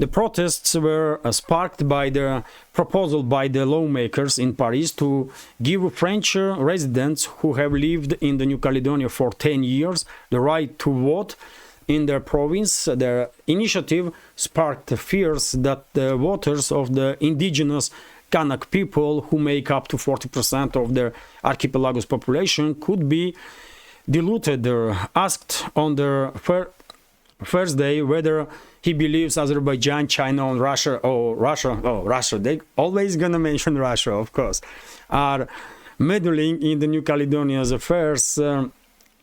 The protests were sparked by the proposal by the lawmakers in Paris to give French residents who have lived in the New Caledonia for 10 years the right to vote in their province. Their initiative sparked fears that the voters of the indigenous Kanak people, who make up to 40% of the archipelago's population, could be diluted. Asked on the first day whether he believes Azerbaijan, China, and Russia, they always gonna mention Russia, of course, are meddling in the New Caledonia's affairs.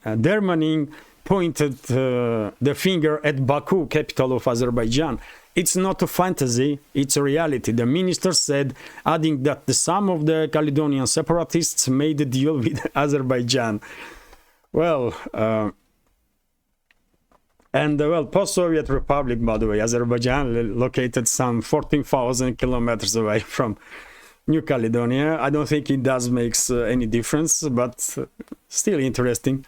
Dermaning pointed the finger at Baku, capital of Azerbaijan. It's not a fantasy, it's a reality, the minister said, adding that some of the Caledonian separatists made a deal with Azerbaijan. Well, post-Soviet Republic, by the way, Azerbaijan, located some 14,000 kilometers away from New Caledonia. I don't think it does make any difference, but still interesting.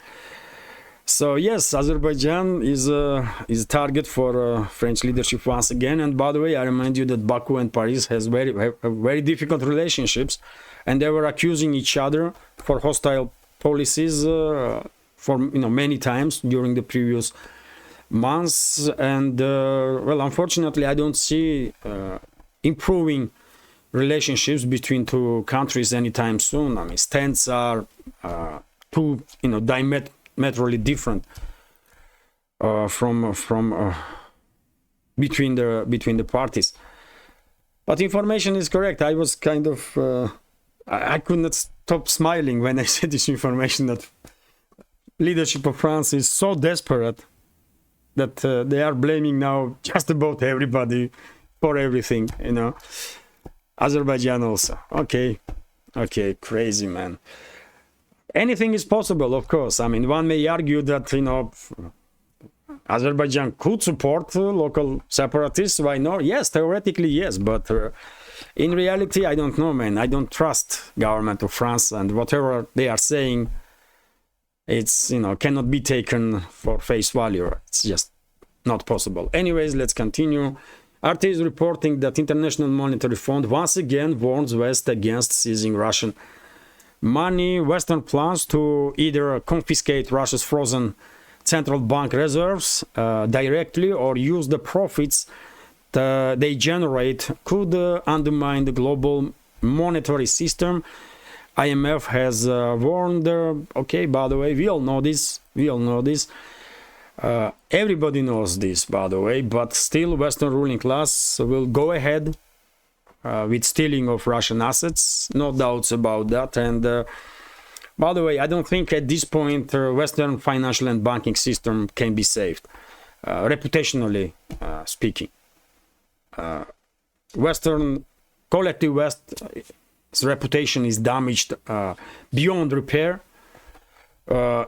So yes, Azerbaijan is a target for French leadership once again. And by the way, I remind you that Baku and Paris have very difficult relationships, and they were accusing each other for hostile policies for many times during the previous months. And unfortunately, I don't see improving relationships between two countries anytime soon. I mean, stands are too diametrically different between the parties. But information is correct. I was kind of I could not stop smiling when I said this information, that leadership of France is so desperate that they are blaming now just about everybody for everything, Azerbaijan also. Okay, crazy, man. Anything is possible, of course. I mean, one may argue that, Azerbaijan could support local separatists. Why not? Yes, theoretically, yes. But in reality, I don't know, man. I don't trust government of France, and whatever they are saying, it's, cannot be taken for face value. It's just not possible. Anyways, let's continue. RT is reporting that International Monetary Fund once again warns West against seizing Russian money. Western plans to either confiscate Russia's frozen central bank reserves directly or use the profits they generate could undermine the global monetary system. IMF has warned. Okay, by the way, we all know this. Everybody knows this, by the way, but still Western ruling class will go ahead with stealing of Russian assets, no doubts about that. And by the way, I don't think at this point Western financial and banking system can be saved, reputationally speaking. Collective West's reputation is damaged beyond repair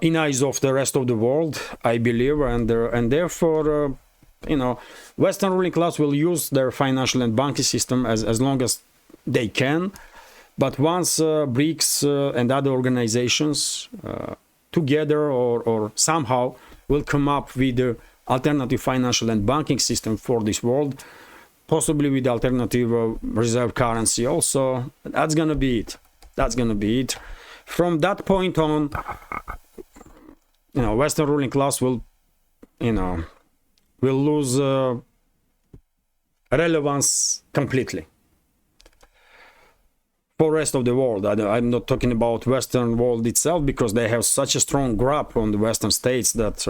in eyes of the rest of the world, I believe, and therefore Western ruling class will use their financial and banking system as long as they can. But once BRICS and other organizations together or somehow will come up with the alternative financial and banking system for this world, possibly with alternative reserve currency also, that's gonna be it. From that point on, Western ruling class will lose relevance completely for rest of the world. I'm not talking about Western world itself, because they have such a strong grip on the Western states that,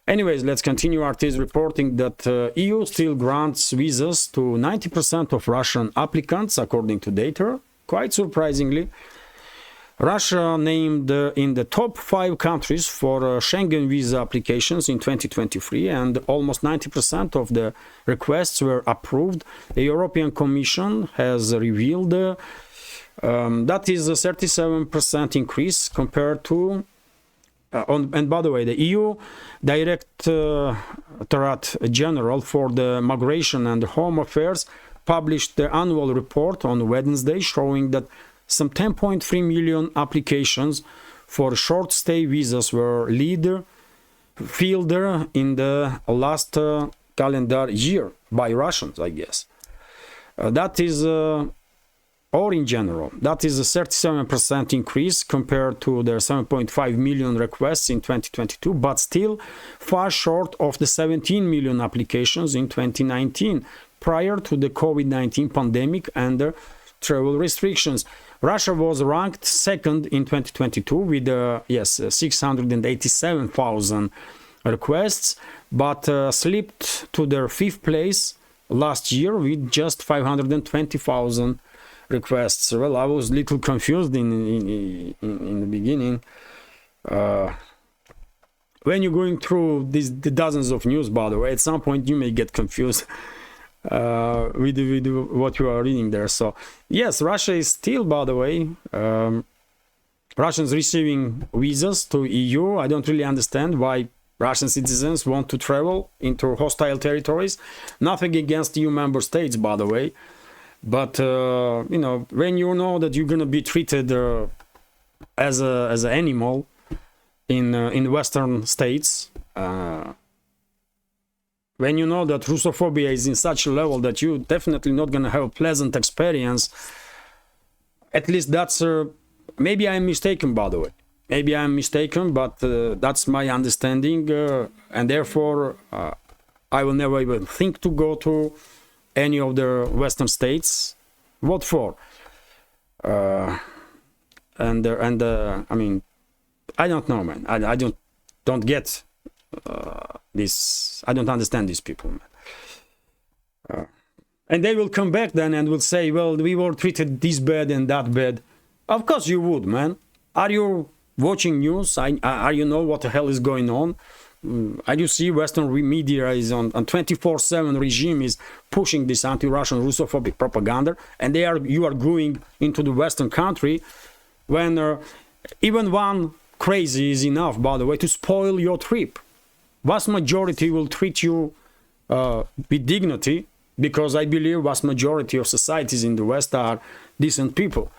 Anyways, let's continue. RT is reporting that EU still grants visas to 90% of Russian applicants, according to data, quite surprisingly. Russia named in the top 5 countries for Schengen visa applications in 2023, and almost 90% of the requests were approved. The European Commission has revealed that is a 37% increase compared to and by the way, the EU Directorate General for the Migration and Home Affairs published the annual report on Wednesday, showing that some 10.3 million applications for short stay visas were filled in the last calendar year by Russians, I guess. That is or in general, that is a 37% increase compared to the 7.5 million requests in 2022, but still far short of the 17 million applications in 2019, prior to the COVID-19 pandemic and the travel restrictions. Russia was ranked second in 2022 with 687,000 requests, but slipped to their 5th place last year with just 520,000 requests. Well, I was a little confused in the beginning. When you're going through the dozens of news, by the way, at some point you may get confused with what you are reading there. So yes, Russia is still, by the way, Russians receiving visas to EU. I don't really understand why Russian citizens want to travel into hostile territories. Nothing against EU member states, by the way. But you know, when you know that you're gonna be treated as an animal in Western states, when you know that Russophobia is in such a level that you're definitely not gonna have a pleasant experience, at least that's maybe I'm mistaken, by the way. Maybe I'm mistaken, but that's my understanding, and therefore I will never even think to go to any of the Western states. What for? I mean, I don't know, man. I don't get this. I don't understand these people, man. And they will come back then and will say, well, we were treated this bad and that bad. Of course you would, man. Are you watching news? Are you know what the hell is going on? You see Western media is on 24/7 regime is pushing this anti-Russian Russophobic propaganda, and you are going into the Western country when even one crazy is enough, by the way, to spoil your trip. Vast majority will treat you with dignity, because I believe vast majority of societies in the West are decent people.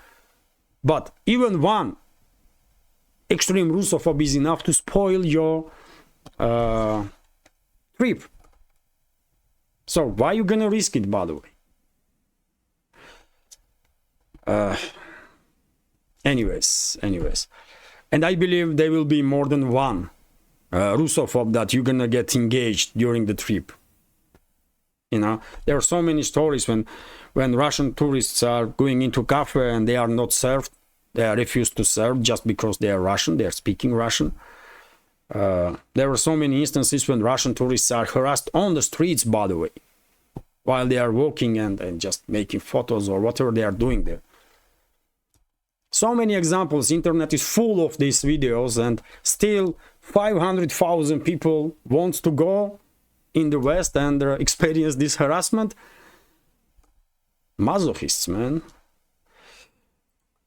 But even one extreme Russophobe is enough to spoil your trip. So why are you gonna risk it, by the way? Anyways, and I believe there will be more than one Russophobe that you're gonna get engaged during the trip. You know, there are so many stories when Russian tourists are going into cafe and they are not served, they are refused to serve just because they are Russian, they are speaking Russian. There are so many instances when Russian tourists are harassed on the streets, by the way, while they are walking and just making photos or whatever they are doing there. So many examples. Internet is full of these videos, and still 500,000 people want to go in the West and experience this harassment. Masochists, man.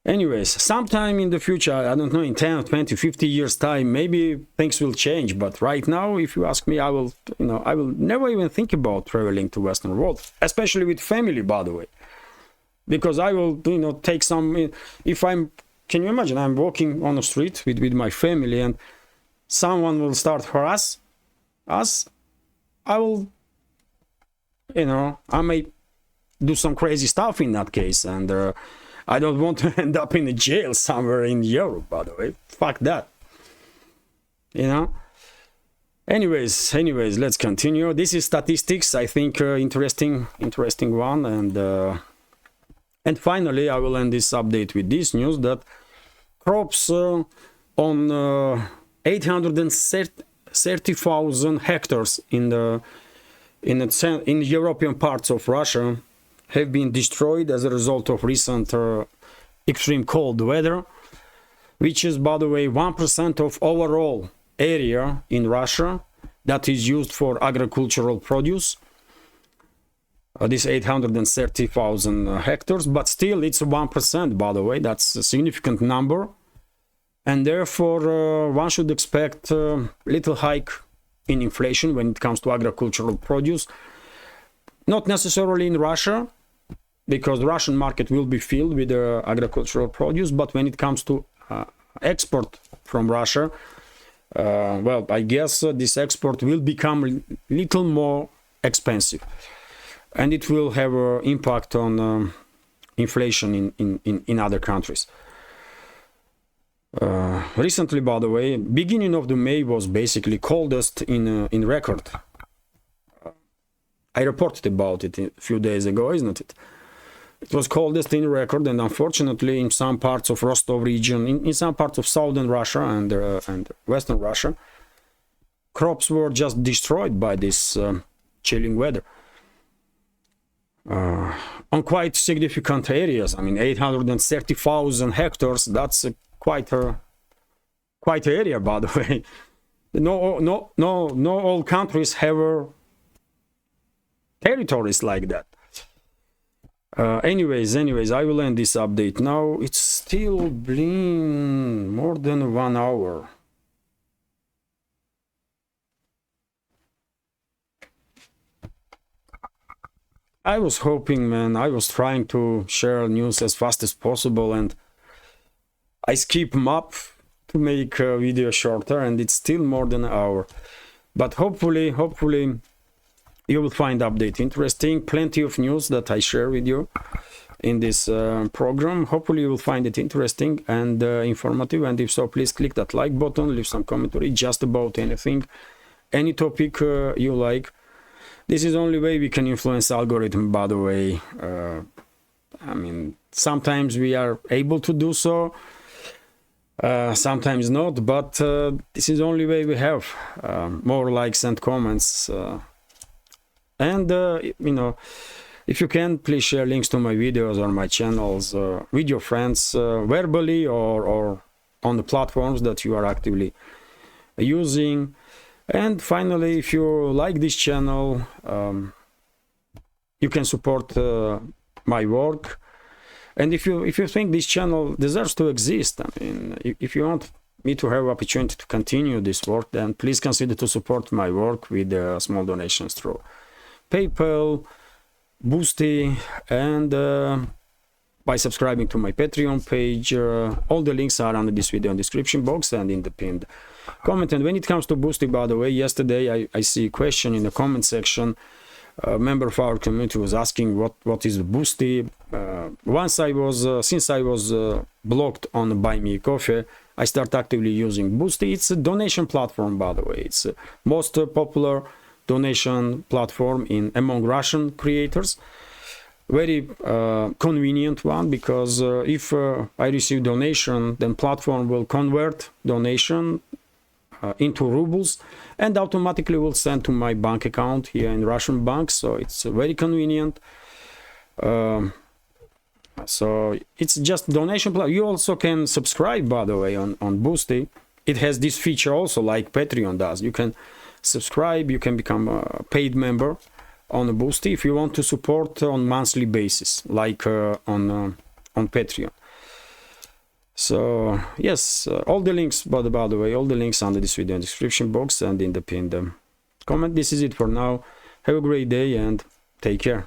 Anyways, sometime in the future, I don't know, in 10, 20, 50 years time, maybe things will change. But right now, if you ask me, I will never even think about traveling to Western world, especially with family, by the way, because I will, take some. Can you imagine? I'm walking on the street with my family, and someone will start harass us. I will, I may do some crazy stuff in that case, and. I don't want to end up in a jail somewhere in Europe, by the way. Fuck that. Anyways, let's continue. This is statistics, I think, interesting one. And finally, I will end this update with this news that crops on 830,000 hectares in the European parts of Russia have been destroyed as a result of recent extreme cold weather. which is, by the way, 1% of overall area in Russia that is used for agricultural produce. This 830,000 hectares, but still it's 1%, by the way. That's a significant number, and therefore one should expect a little hike in inflation when it comes to agricultural produce. Not necessarily in Russia, because the Russian market will be filled with agricultural produce, but when it comes to export from Russia, well, I guess this export will become a little more expensive, and it will have an impact on inflation in other countries. Recently, by the way, beginning of the May was basically coldest in record. I reported about it a few days ago, isn't it? It was coldest in record, and unfortunately in some parts of Rostov region, in some parts of southern Russia and western Russia, crops were just destroyed by this chilling weather. On quite significant areas, I mean 830,000 hectares, that's quite area, by the way. No all countries have territories like that. Anyways, I will end this update now. It's still been more than 1 hour. I was hoping, man, I was trying to share news as fast as possible, and I skip them up to make a video shorter, and it's still more than an hour. But hopefully you will find update interesting. Plenty of news that I share with you in this program. Hopefully you will find it interesting and informative, and if so, please click that like button, leave some commentary just about anything, any topic you like. This is the only way we can influence algorithm, by the way. I mean, sometimes we are able to do so, sometimes not, but this is the only way we have. More likes and comments. And, you know, if you can, please share links to my videos or my channels with your friends, verbally or on the platforms that you are actively using. And finally, if you like this channel, you can support my work. And if you think this channel deserves to exist, I mean, if you want me to have opportunity to continue this work, then please consider to support my work with small donations through PayPal, Boosty, and by subscribing to my Patreon page. All the links are under this video in the description box and in the pinned comment. And when it comes to Boosty, by the way, yesterday I see a question in the comment section. A member of our community was asking what is the Boosty. Since I was blocked on Buy Me Coffee, I start actively using Boosty. It's a donation platform, by the way. It's the most popular donation platform among Russian creators. Very convenient one, because if I receive donation, then platform will convert donation into rubles and automatically will send to my bank account here in Russian banks. So it's very convenient. So it's just donation. You also can subscribe, by the way, on Boosty. It has this feature also, like Patreon does. You can subscribe, you can become a paid member on Boosty if you want to support on monthly basis, like on Patreon. So yes, all the links, by the way, all the links under this video in the description box and in the pinned comment. This is it for now. Have a great day and take care.